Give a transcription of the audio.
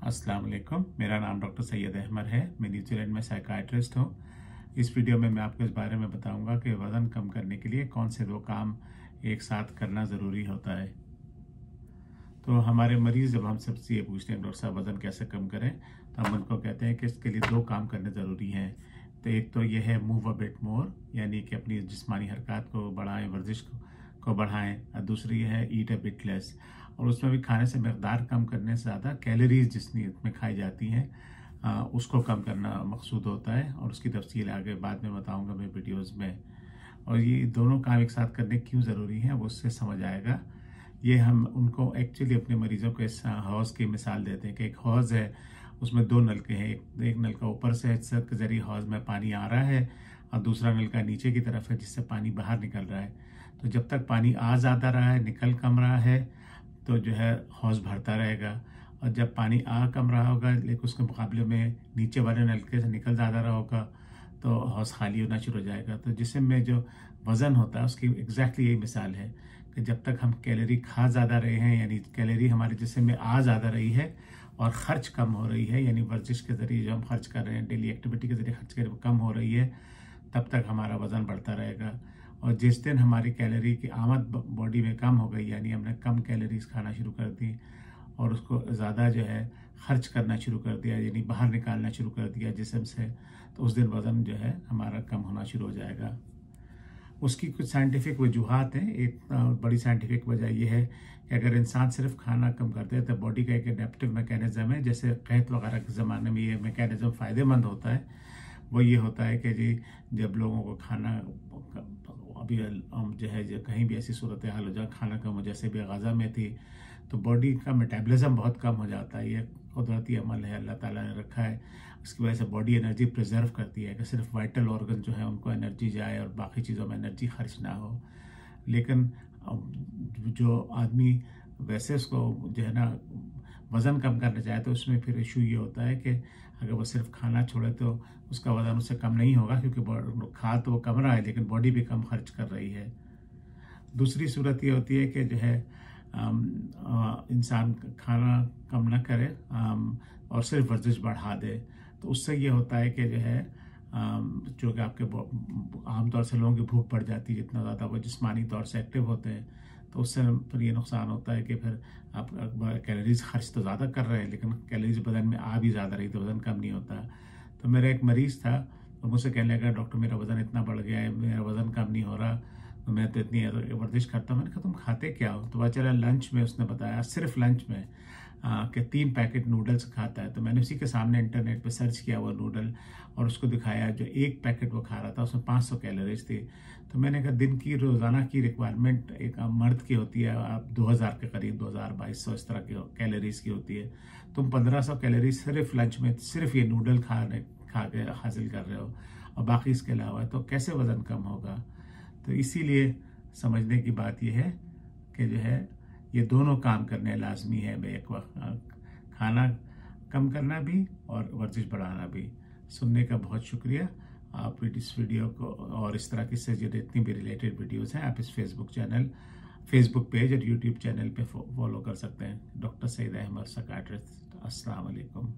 अस्सलाम वालेकुम। मेरा नाम डॉक्टर सैयद अहमद है। मैं न्यूजीलैंड में साइकाइट्रिस्ट हूँ। इस वीडियो में मैं आपको इस बारे में बताऊंगा कि वज़न कम करने के लिए कौन से 2 काम एक साथ करना ज़रूरी होता है। तो हमारे मरीज़ जब हम सबसे ये पूछते हैं डॉक्टर साहब वज़न कैसे कम करें, तो हम उनको कहते हैं कि इसके लिए 2 काम करने ज़रूरी हैं। तो एक तो ये है मूव अ बिट मोर, यानी कि अपनी जिस्मानी हरकत को बढ़ाएं, वर्जिश को बढ़ाएं। और दूसरी है ईट अ बिट लेस, और उसमें भी खाने से मकदार कम करने से ज़्यादा कैलोरीज जितनी में खाई जाती हैं उसको कम करना मकसूद होता है। और उसकी तफसील आगे बाद में बताऊंगा मैं वीडियोस में। और ये दोनों काम एक साथ करने क्यों ज़रूरी हैं वो उससे समझ आएगा। ये हम उनको एक्चुअली अपने मरीज़ों को इस हौज़ की मिसाल देते हैं कि एक हौज़ है, उसमें 2 नलके हैं। एक नलका ऊपर से सर के ज़रिए हौज़ में पानी आ रहा है और दूसरा नलका नीचे की तरफ है जिससे पानी बाहर निकल रहा है। तो जब तक पानी आ ज़्यादा रहा है, निकल कम रहा है, तो जो है हौज़ भरता रहेगा। और जब पानी आ कम रहा होगा लेकिन उसके मुकाबले में नीचे वाले नलके से निकल ज़्यादा रहा होगा तो हौज़ खाली होना शुरू हो जाएगा। तो जिस्म में जो वज़न होता है उसकी एग्जैक्टली यही मिसाल है कि जब तक हम कैलोरी खा ज़्यादा रहे हैं, यानी कैलोरी हमारे जिस्म में आ ज़्यादा रही है और ख़र्च कम हो रही है, यानी वर्जिश के ज़रिए जो हम खर्च कर रहे हैं, डेली एक्टिविटी के ज़रिए खर्च कर कम हो रही है, तब तक हमारा वज़न बढ़ता रहेगा। और जिस दिन हमारी कैलोरी की आमद बॉडी में कम हो गई, यानी हमने कम कैलोरीज खाना शुरू कर दी और उसको ज़्यादा जो है खर्च करना शुरू कर दिया, यानी बाहर निकालना शुरू कर दिया जिस्म से, तो उस दिन वज़न जो है हमारा कम होना शुरू हो जाएगा। उसकी कुछ साइंटिफिक वजूहात हैं। एक बड़ी साइंटिफिक वजह यह है कि अगर इंसान सिर्फ खाना कम करते हैं तो बॉडी का एक एडेप्टिव मैकेनिज़्म है, जैसे कैद वगैरह के ज़माने में ये मैकेनिज़्म फ़ायदेमंद होता है। वो ये होता है कि जी जब लोगों को खाना अभी जो है जो कहीं भी ऐसी सूरत हाल हो जाए, खाना कम, जैसे भी गज़ा में थी, तो बॉडी का मेटाबॉलिज्म बहुत कम हो जाता है। ये कुदरती अमल है, अल्लाह ताला ने रखा है। इसकी वजह से बॉडी एनर्जी प्रिजर्व करती है कि सिर्फ वाइटल ऑर्गन जो है उनको एनर्जी जाए और बाकी चीज़ों में एनर्जी खर्च ना हो। लेकिन जो आदमी वैसे उसको जो है ना वज़न कम करना चाहे तो उसमें फिर इशू ये होता है कि अगर वो सिर्फ खाना छोड़े तो उसका वज़न उससे कम नहीं होगा, क्योंकि खा तो वो कम रहा है लेकिन बॉडी भी कम खर्च कर रही है। दूसरी सूरत ये होती है कि जो है इंसान खाना कम ना करे और सिर्फ वर्जिश बढ़ा दे, तो उससे ये होता है कि जो है जो कि आपके आमतौर से लोगों की भूख बढ़ जाती है, जितना ज़्यादा वो जिस्मानी तौर से एक्टिव होते हैं, तो उससे फिर ये नुकसान होता है कि फिर आप कैलोरीज खर्च तो ज़्यादा कर रहे हैं लेकिन कैलोरीज बदन में आ भी ज़्यादा रही तो वज़न कम नहीं होता। तो मेरा एक मरीज़ था, तो मुझसे कहने लगा डॉक्टर मेरा वज़न इतना बढ़ गया है, मेरा वज़न कम नहीं हो रहा, तो मैं तो इतनी वर्जिश करता हूँ। मैंने कहा तुम खाते क्या हो? तो वह चला लंच में, उसने बताया सिर्फ लंच में कि 3 पैकेट नूडल्स खाता है। तो मैंने उसी के सामने इंटरनेट पे सर्च किया वो नूडल और उसको दिखाया, जो 1 पैकेट वो खा रहा था उसमें 500 कैलोरीज थी। तो मैंने कहा दिन की रोज़ाना की रिक्वायरमेंट एक मर्द की होती है आप 2000 के करीब, 2200 इस तरह की कैलोरीज की होती है। तुम 1500 कैलोरीज सिर्फ लंच में सिर्फ ये नूडल खा के हासिल कर रहे हो और बाकी इसके अलावा, तो कैसे वज़न कम होगा? तो इसीलिए समझने की बात यह है कि जो है ये दोनों काम करने लाजमी है। एक वक्त खाना कम करना भी और वर्जिश बढ़ाना भी। सुनने का बहुत शुक्रिया। आप इस वीडियो को और इस तरह की से जितनी भी रिलेटेड वीडियोस हैं आप इस फेसबुक पेज और यूट्यूब चैनल पे फॉलो कर सकते हैं। Doctor Syed Ahmed psychiatrist. अस्सलाम वालेकुम।